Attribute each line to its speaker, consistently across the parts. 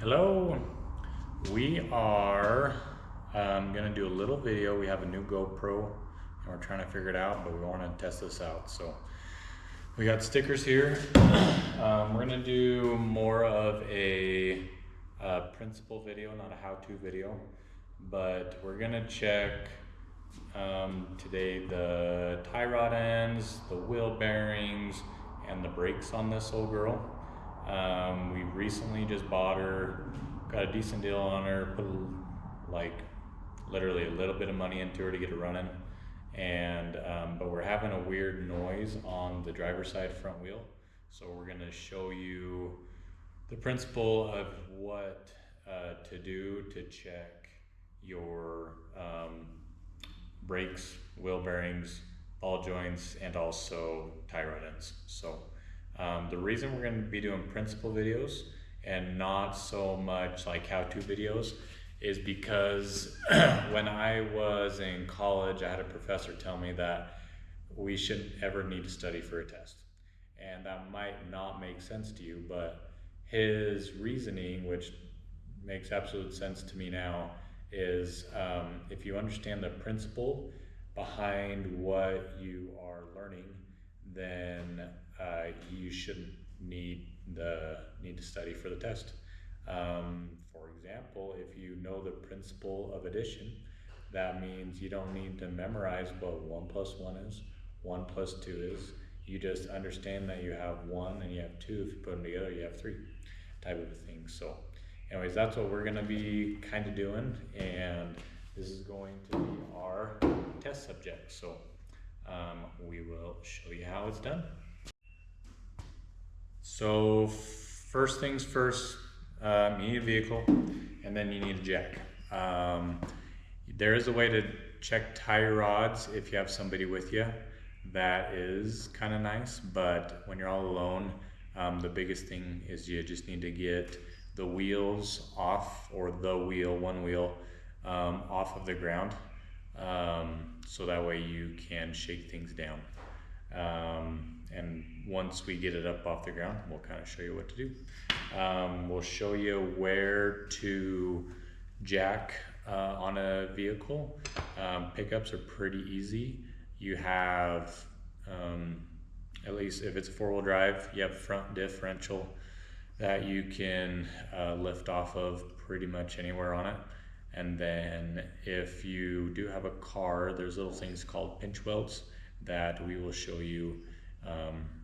Speaker 1: Hello, we are going to do a little video. We have a new GoPro and we're trying to figure it out, but we want to test this out. So we got stickers here. We're going to do more of a principle video, not a how-to video, but we're going to check today the tie rod ends, the wheel bearings, and the brakes on this old girl. We recently just bought her, got a decent deal on her, put like literally a little bit of money into her to get her running, and but we're having a weird noise on the driver's side front wheel, so we're going to show you the principle of what to do to check your brakes, wheel bearings, ball joints, and also tie rod ends. So the reason we're going to be doing principle videos and not so much like how-to videos is because when I was in college, I had a professor tell me that we shouldn't ever need to study for a test. And that might not make sense to you, but his reasoning, which makes absolute sense to me now, is if you understand the principle behind what you are learning, then you shouldn't need to study for the test. For example, if you know the principle of addition, that means you don't need to memorize what 1 plus 1 is, 1 plus 2 is. You just understand that you have 1 and you have 2. If you put them together, you have 3, type of a thing. So anyways, that's what we're going to be kind of doing, and this is going to be our test subject. So we will show you how it's done. So first things first, you need a vehicle, and then you need a jack. There is a way to check tie rods if you have somebody with you. That is kind of nice, but when you're all alone, the biggest thing is you just need to get the wheels off, or the wheel, one wheel, off of the ground, so that way you can shake things down. And once we get it up off the ground, we'll kind of show you what to do. We'll show you where to jack on a vehicle. Pickups are pretty easy. You have, at least if it's a 4-wheel drive, you have front differential that you can lift off of pretty much anywhere on it. And then if you do have a car, there's little things called pinch welds that we will show you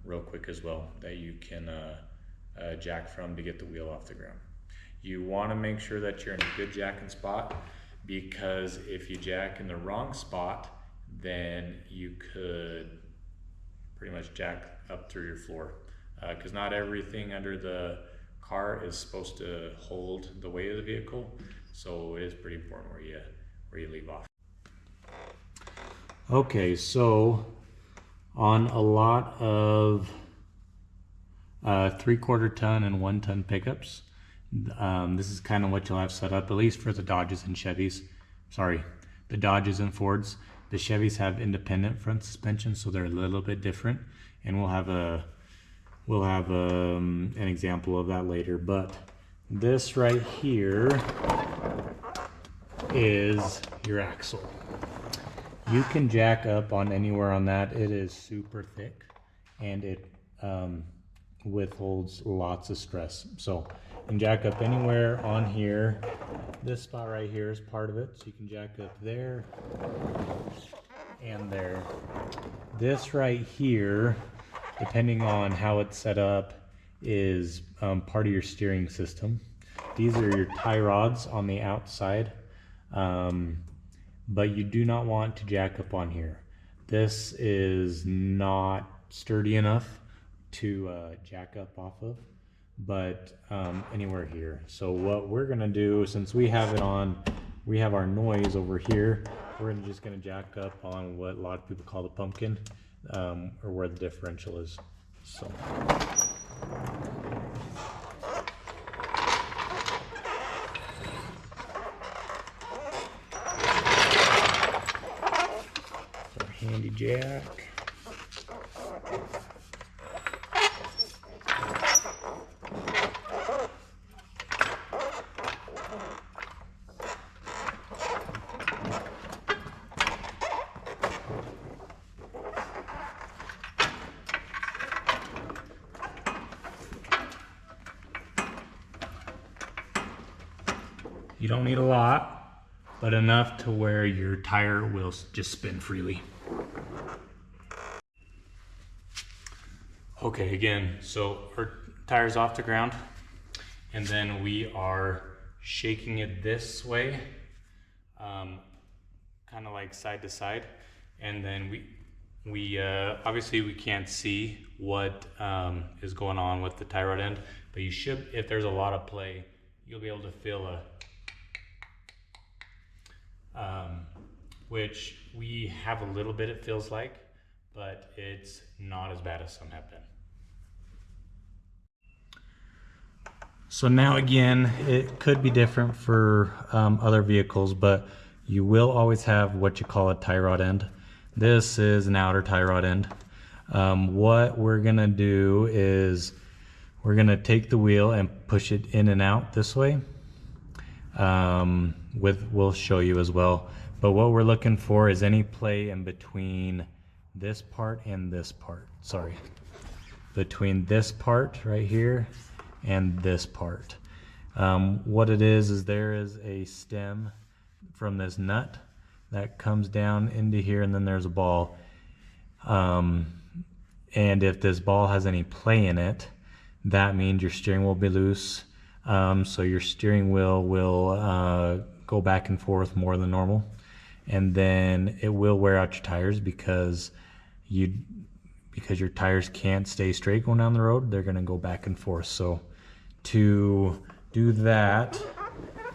Speaker 1: real quick as well, that you can jack from to get the wheel off the ground. You want to make sure that you're in a good jacking spot, because if you jack in the wrong spot, then you could pretty much jack up through your floor, because not everything under the car is supposed to hold the weight of the vehicle, so it is pretty important where you leave off. Okay, so on a lot of 3/4 ton and 1 ton pickups, this is kind of what you'll have set up, at least for the Dodges and Chevys. Sorry, the Dodges and Fords. The Chevys have independent front suspension, so they're a little bit different, and we'll have an example of that later. But this right here is your axle. You can jack up on anywhere on that. It is super thick, and it withholds lots of stress. So you can jack up anywhere on here. This spot right here is part of it, so you can jack up there and there. This right here, depending on how it's set up, is part of your steering system. These are your tie rods on the outside, but you do not want to jack up on here. This is not sturdy enough to jack up off of, but anywhere here. So what we're gonna do, since we have it on, we have our noise over here, we're just gonna jack up on what a lot of people call the pumpkin, or where the differential is. So handy jack. You don't need a lot, but enough to where your tire will just spin freely. Okay, again, so our tire's off the ground, and then we are shaking it this way, kind of like side to side, and then we obviously we can't see what is going on with the tie rod end, but you should, if there's a lot of play, you'll be able to feel a which we have a little bit, it feels like, but it's not as bad as some have been. So now again, it could be different for other vehicles, but you will always have what you call a tie rod end. This is an outer tie rod end. What we're gonna do is we're gonna take the wheel and push it in and out this way. We'll show you as well. But what we're looking for is any play in between this part and this part. Sorry. Between this part right here and this part. What it is there is a stem from this nut that comes down into here, and then there's a ball. And if this ball has any play in it, that means your steering will be loose. So your steering wheel will go back and forth more than normal, and then it will wear out your tires because your tires can't stay straight going down the road. They're going to go back and forth. So to do that,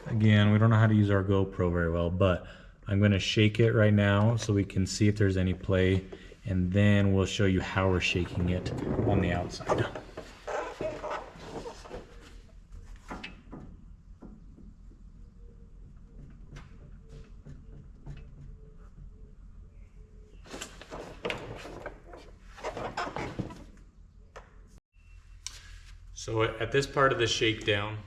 Speaker 1: again, we don't know how to use our GoPro very well, but I'm going to shake it right now so we can see if there's any play, and then we'll show you how we're shaking it on the outside. So at this part of the shakedown,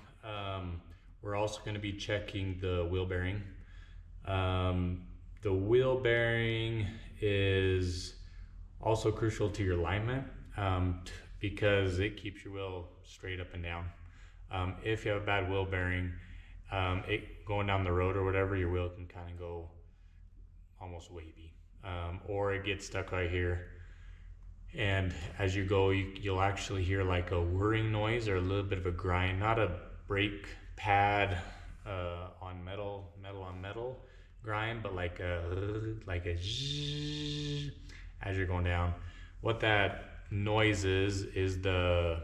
Speaker 1: we're also going to be checking the wheel bearing. The wheel bearing is also crucial to your alignment because it keeps your wheel straight up and down. If you have a bad wheel bearing, going down the road or whatever, your wheel can kind of go almost wavy, or it gets stuck right here. And as you go, you'll actually hear like a whirring noise or a little bit of a grind, not a brake pad on metal on metal grind, but like a zzz as you're going down. What that noise is the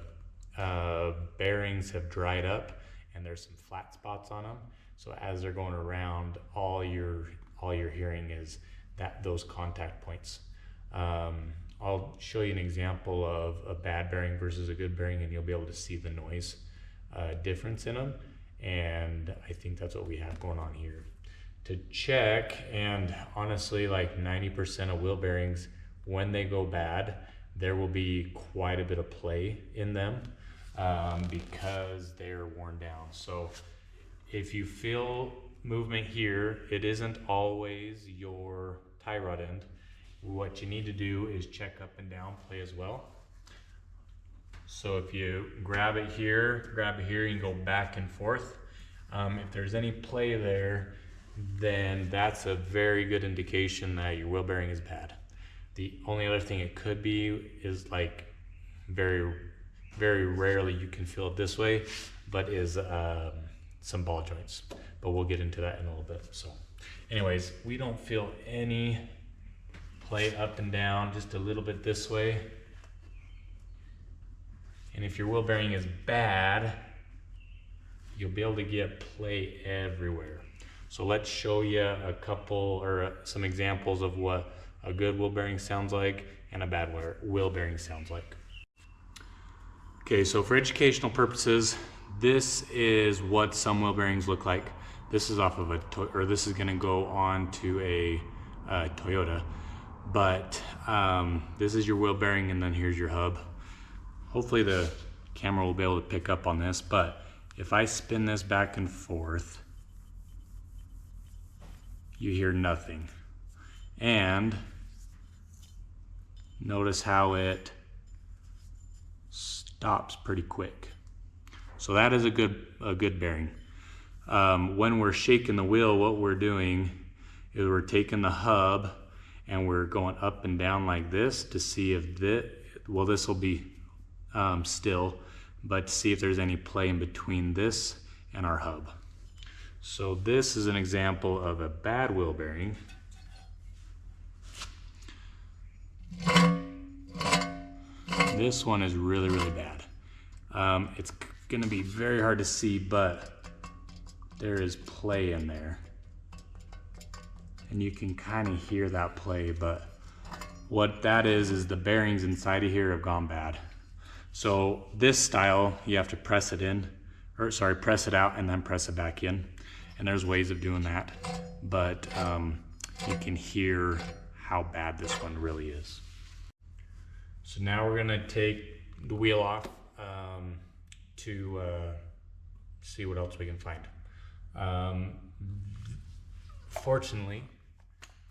Speaker 1: bearings have dried up and there's some flat spots on them. So as they're going around, all you're hearing is those contact points. I'll show you an example of a bad bearing versus a good bearing, and you'll be able to see the noise difference in them. And I think that's what we have going on here. To check, and honestly, like 90% of wheel bearings, when they go bad, there will be quite a bit of play in them because they're worn down. So if you feel movement here, it isn't always your tie rod end. What you need to do is check up and down play as well. So if you grab it here, you can go back and forth. If there's any play there, then that's a very good indication that your wheel bearing is bad. The only other thing it could be is like very, very rarely you can feel it this way, but is some ball joints. But we'll get into that in a little bit. So anyways, we don't feel any play up and down, just a little bit this way. And if your wheel bearing is bad, you'll be able to get play everywhere. So let's show you a couple or some examples of what a good wheel bearing sounds like and a bad wheel bearing sounds like. Okay, so for educational purposes, this is what some wheel bearings look like. This is off of this is going to go on to a Toyota. But this is your wheel bearing, and then here's your hub. Hopefully the camera will be able to pick up on this, but if I spin this back and forth, you hear nothing. And notice how it stops pretty quick. So that is a good bearing. When we're shaking the wheel, what we're doing is we're taking the hub and we're going up and down like this to see if this will be still, but to see if there's any play in between this and our hub. So this is an example of a bad wheel bearing. This one is really, really bad. It's gonna be very hard to see, but there is play in there. And you can kind of hear that play, but what that is the bearings inside of here have gone bad. So this style, you have to press it in, or sorry, press it out and then press it back in. And there's ways of doing that, but you can hear how bad this one really is. So now we're gonna take the wheel off to see what else we can find. Fortunately,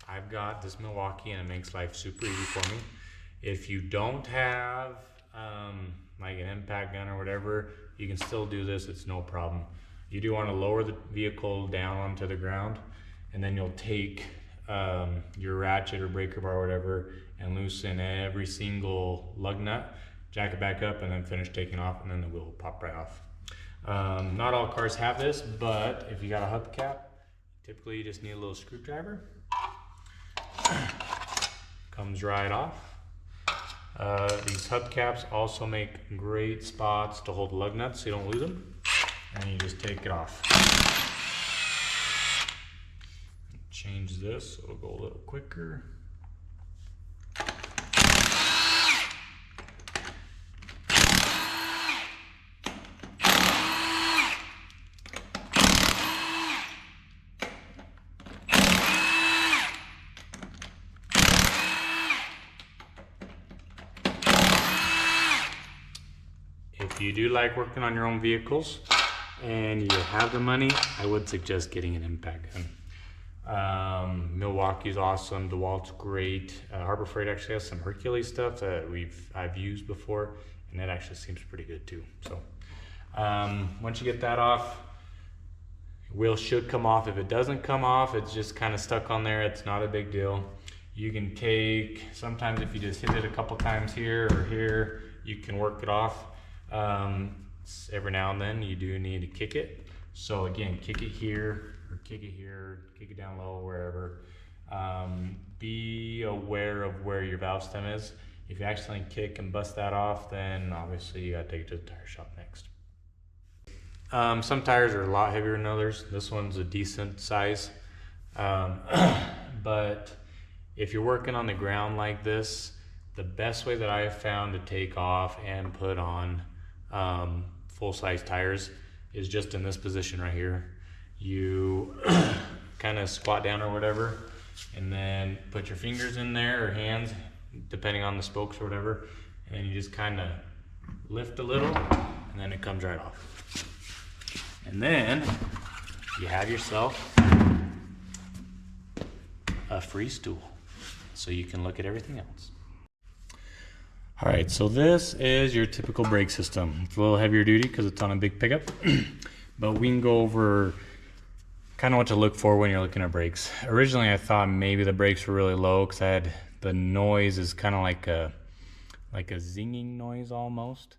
Speaker 1: I've got this Milwaukee and it makes life super easy for me. If you don't have like an impact gun or whatever, you can still do this, it's no problem. You do want to lower the vehicle down onto the ground, and then you'll take your ratchet or breaker bar or whatever and loosen every single lug nut, jack it back up, and then finish taking off, and then the wheel will pop right off. Not all cars have this, but if you got a hubcap, typically you just need a little screwdriver. Comes right off. These hubcaps also make great spots to hold lug nuts so you don't lose them. And you just take it off. Change this so it'll go a little quicker. If you do like working on your own vehicles and you have the money, I would suggest getting an impact gun. Milwaukee's awesome, DeWalt's great. Harbor Freight actually has some Hercules stuff that I've used before, and that actually seems pretty good too. So once you get that off, wheel should come off. If it doesn't come off, it's just kind of stuck on there. It's not a big deal. You can take, sometimes if you just hit it a couple times here or here, you can work it off. Every now and then you do need to kick it. So again, kick it here, or kick it down low, wherever. Be aware of where your valve stem is. If you accidentally kick and bust that off, then obviously you gotta take it to the tire shop next. Some tires are a lot heavier than others. This one's a decent size. But if you're working on the ground like this, the best way that I have found to take off and put on full-size tires is just in this position right here. You kind of squat down or whatever, and then put your fingers in there, or hands, depending on the spokes or whatever, and then you just kind of lift a little, and then it comes right off. And then you have yourself a free stool, so you can look at everything else. All right, so this is your typical brake system. It's a little heavier duty because it's on a big pickup, but we can go over kind of what to look for when you're looking at brakes. Originally, I thought maybe the brakes were really low because I had the noise is kind of like a zinging noise almost.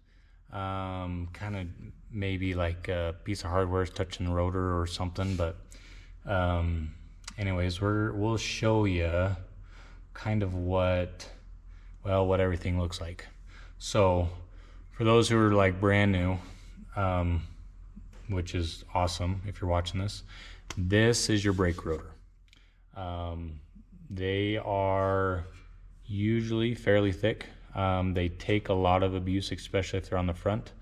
Speaker 1: Kind of maybe like a piece of hardware is touching the rotor or something, but anyways, we'll show you kind of what everything looks like. So for those who are like brand new, which is awesome if you're watching this is your brake rotor. They are usually fairly thick. They take a lot of abuse, especially if they're on the front.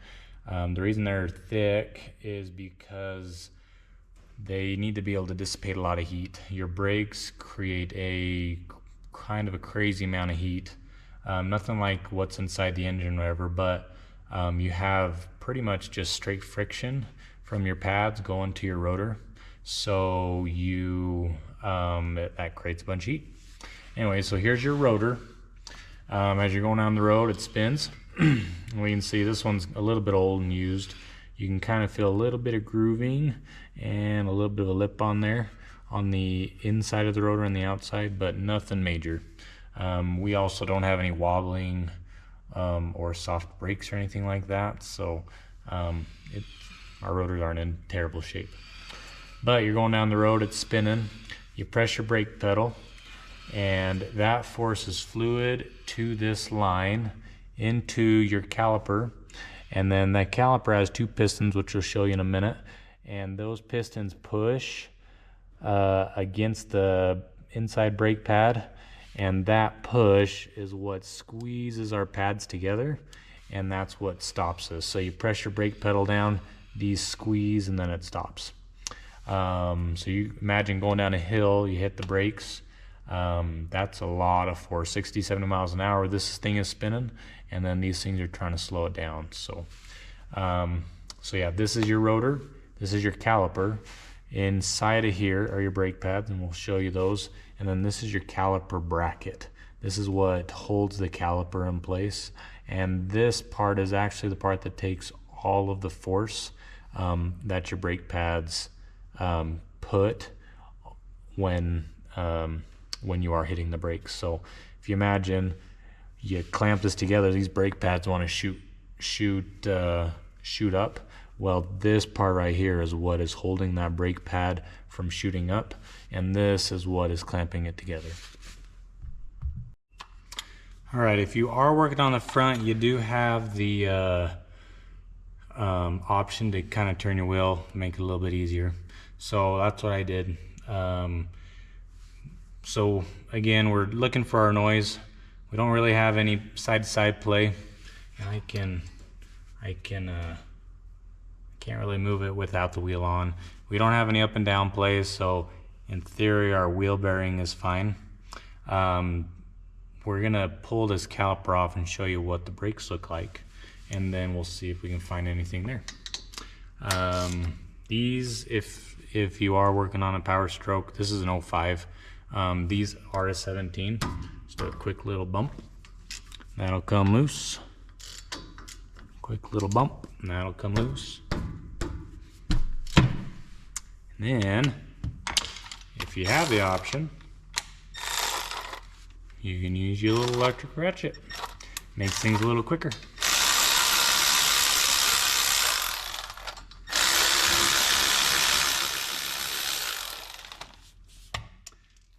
Speaker 1: The reason they're thick is because they need to be able to dissipate a lot of heat. Your brakes create a kind of a crazy amount of heat. Nothing like what's inside the engine or whatever, but you have pretty much just straight friction from your pads going to your rotor. So that creates a bunch of heat. Anyway, so here's your rotor. As you're going down the road, it spins. We can see this one's a little bit old and used. You can kind of feel a little bit of grooving and a little bit of a lip on there on the inside of the rotor and the outside, but nothing major. We also don't have any wobbling or soft brakes or anything like that, so our rotors aren't in terrible shape. But you're going down the road, it's spinning, you press your brake pedal, and that forces fluid to this line into your caliper, and then that caliper has two pistons, which we'll show you in a minute, and those pistons push against the inside brake pad, and that push is what squeezes our pads together, and that's what stops us. So you press your brake pedal down, these squeeze, and then it stops. So you imagine going down a hill, you hit the brakes, that's a lot of force, 60, 70 miles an hour. This thing is spinning, and then these things are trying to slow it down. So yeah, this is your rotor, this is your caliper. Inside of here are your brake pads, and we'll show you those. And then this is your caliper bracket. This is what holds the caliper in place. And this part is actually the part that takes all of the force that your brake pads put when you are hitting the brakes. So if you imagine you clamp this together, these brake pads want to shoot up. Well, this part right here is what is holding that brake pad from shooting up, and this is what is clamping it together. All right, if you are working on the front, you do have the option to kind of turn your wheel, make it a little bit easier. So that's what I did. So again, we're looking for our noise. We don't really have any side-to-side play. I can't really move it without the wheel on. We don't have any up and down plays, so in theory our wheel bearing is fine. We're gonna pull this caliper off and show you what the brakes look like, and then we'll see if we can find anything there. These, if you are working on a Power Stroke, this is an 05. These are a 17. Just a quick little bump, that'll come loose. Quick little bump, and that'll come loose. And then, if you have the option, you can use your little electric ratchet. Makes things a little quicker.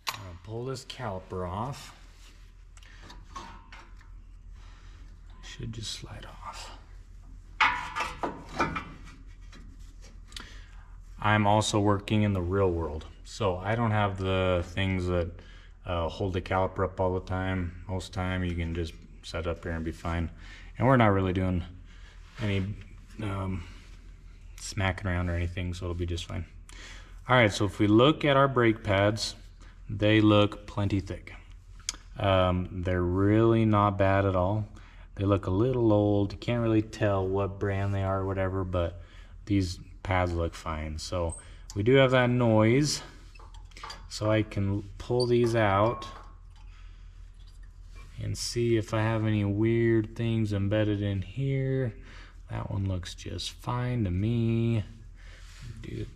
Speaker 1: I'll pull this caliper off. Should just slide off. I'm also working in the real world, so I don't have the things that hold the caliper up all the time. Most time you can just set up here and be fine, and we're not really doing any smacking around or anything, so it'll be just fine. All right, so if we look at our brake pads, they look plenty thick. They're really not bad at all. They look a little old. You can't really tell what brand they are or whatever, but these pads look fine. So we do have that noise, so I can pull these out and see if I have any weird things embedded in here. That one looks just fine to me.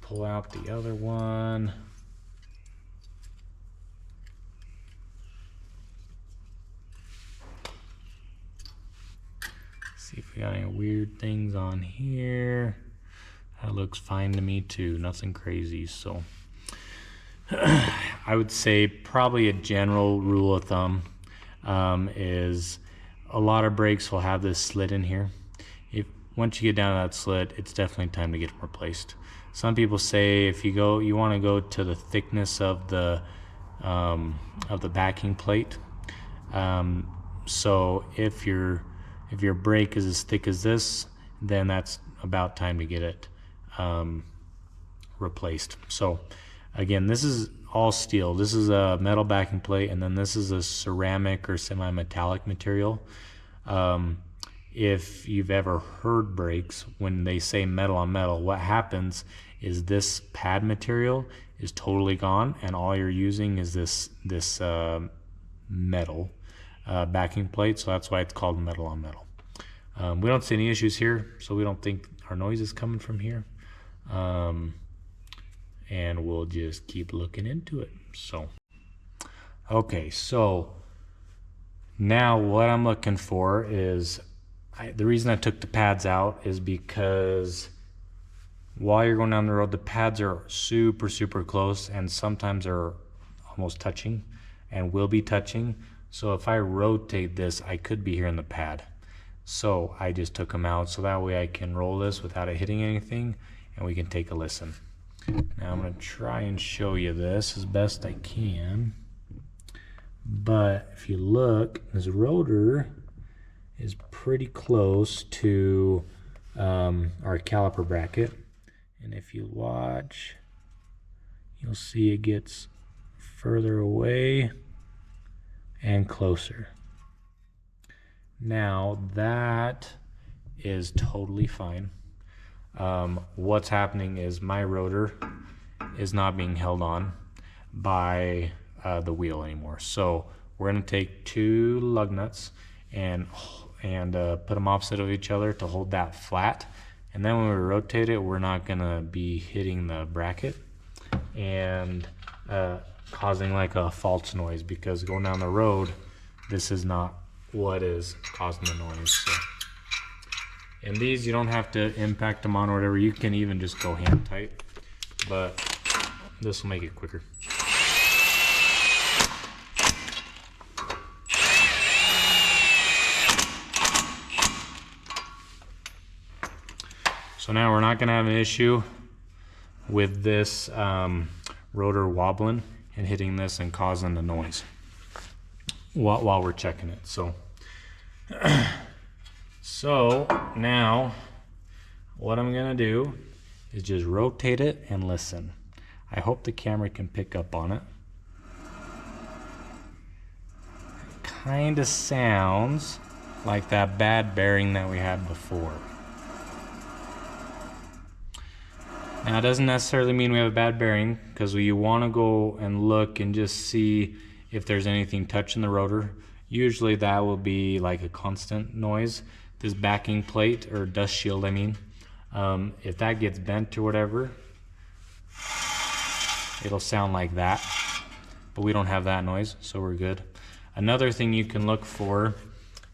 Speaker 1: Pull out the other one. See if we got any weird things on here. That looks fine to me too, nothing crazy. So I would say probably a general rule of thumb is a lot of brakes will have this slit in here. Once you get down to that slit, it's definitely time to get them replaced. Some people say if you want to go to the thickness of the backing plate. So if your brake is as thick as this, then that's about time to get it replaced. So again, this is all steel. This is a metal backing plate, and then this is a ceramic or semi-metallic material. If you've ever heard brakes, when they say metal on metal, what happens is this pad material is totally gone, and all you're using is this metal backing plate. So that's why it's called metal on metal. We don't see any issues here, so we don't think our noise is coming from here. And we'll just keep looking into it. So, okay, so now what I'm looking for is, the reason I took the pads out is because while you're going down the road, the pads are super, super close, and sometimes are almost touching and will be touching. So if I rotate this, I could be hearing the pad. So I just took them out so that way I can roll this without it hitting anything, and we can take a listen. Now I'm going to try and show you this as best I can. But if you look, this rotor is pretty close to our caliper bracket. And if you watch, you'll see it gets further away and closer. Now that is totally fine. What's happening is my rotor is not being held on by the wheel anymore. So we're going to take two lug nuts and put them opposite of each other to hold that flat. And then when we rotate it, we're not going to be hitting the bracket and causing like a false noise, because going down the road, this is not what is causing the noise. So. And these, you don't have to impact them on or whatever. You can even just go hand tight, but this will make it quicker. So now we're not going to have an issue with this rotor wobbling and hitting this and causing the noise while we're checking it. So, so now what I'm going to do is just rotate it and listen. I hope the camera can pick up on it. It kind of sounds like that bad bearing that we had before. Now it doesn't necessarily mean we have a bad bearing, because you want to go and look and just see if there's anything touching the rotor. Usually that will be like a constant noise. This backing plate, or dust shield I mean, if that gets bent or whatever, it'll sound like that, but we don't have that noise, so we're good. Another thing you can look for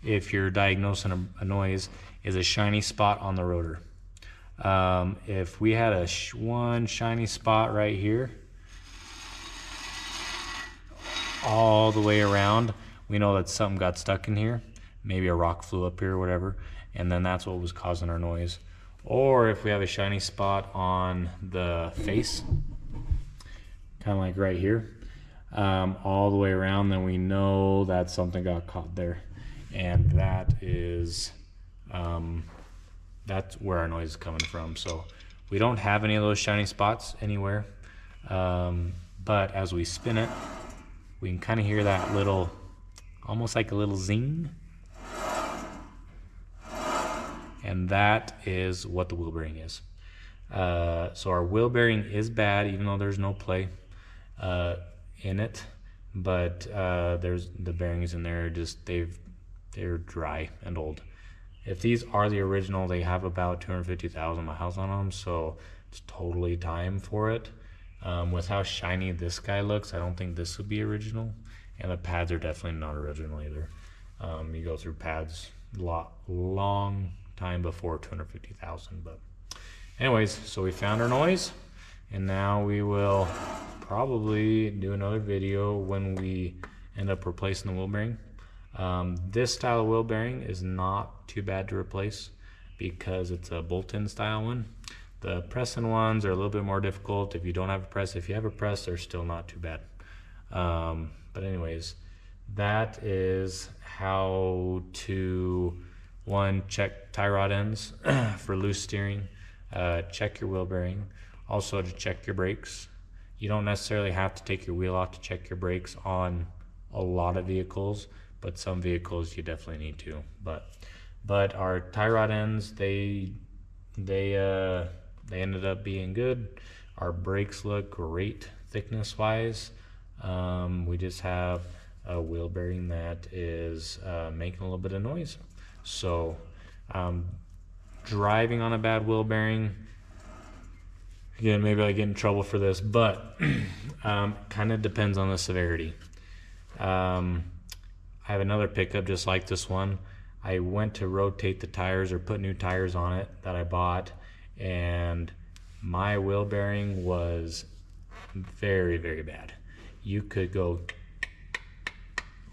Speaker 1: if you're diagnosing a noise is a shiny spot on the rotor. If we had a one shiny spot right here all the way around, we know that something got stuck in here. Maybe a rock flew up here or whatever, and then that's what was causing our noise. Or if we have a shiny spot on the face, kind of like right here, all the way around, then we know that something got caught there, and that is that's where our noise is coming from. So we don't have any of those shiny spots anywhere, but as we spin it, we can kind of hear that little, almost like a little zing, and that is what the wheel bearing is. So our wheel bearing is bad, even though there's no play in it, but there's the bearings in there, just they're dry and old. If these are the original, they have about 250,000 miles on them, so it's totally time for it. With how shiny this guy looks, I don't think this would be original, and the pads are definitely not original either. You go through pads long time before 250,000. But anyways, so we found our noise, and now we will probably do another video when we end up replacing the wheel bearing. This style of wheel bearing is not too bad to replace because it's a bolt-in style one. The press-in ones are a little bit more difficult if you don't have a press. If you have a press, they're still not too bad. But anyways, that is how to, one, check tie rod ends for loose steering, check your wheel bearing, also to check your brakes. You don't necessarily have to take your wheel off to check your brakes on a lot of vehicles, but some vehicles you definitely need to. But our tie rod ends, they ended up being good. Our brakes look great thickness wise. We just have a wheel bearing that is making a little bit of noise. So Driving on a bad wheel bearing, again, maybe I get in trouble for this, but kind of depends on the severity. I have another pickup just like this one. I went to rotate the tires or put new tires on it that I bought, and my wheel bearing was very, very bad. You could go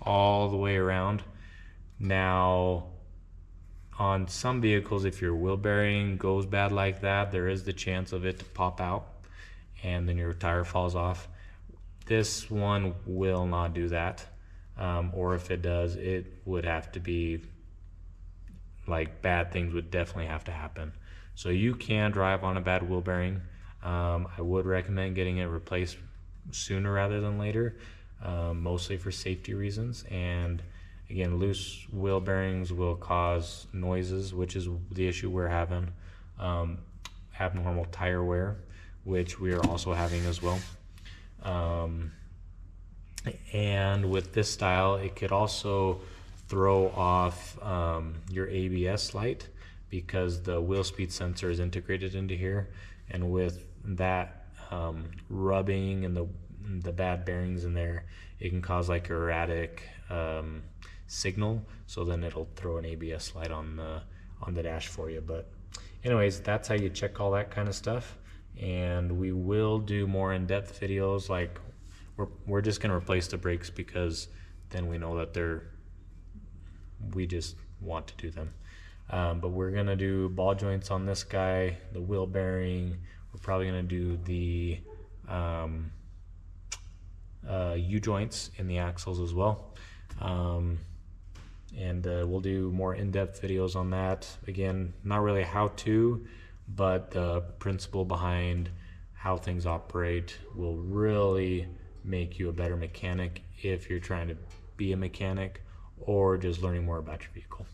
Speaker 1: all the way around. Now, on some vehicles, if your wheel bearing goes bad like that, there is the chance of it to pop out and then your tire falls off. This one will not do that, or if it does, it would have to be like bad things would definitely have to happen. So you can drive on a bad wheel bearing. I would recommend getting it replaced sooner rather than later, mostly for safety reasons. And again, loose wheel bearings will cause noises, which is the issue we're having. Abnormal tire wear, which we are also having as well. And with this style, it could also throw off your ABS light, because the wheel speed sensor is integrated into here, and with that rubbing and the bad bearings in there, it can cause like erratic signal, so then it'll throw an ABS light on the dash for you. But anyways, that's how you check all that kind of stuff, and we will do more in-depth videos. Like we're just gonna replace the brakes because then we know that we just want to do them. But we're gonna do ball joints on this guy, the wheel bearing. We're probably gonna do the U-joints in the axles as well. And we'll do more in-depth videos on that. Again, not really how to, but the principle behind how things operate will really make you a better mechanic if you're trying to be a mechanic or just learning more about your vehicle.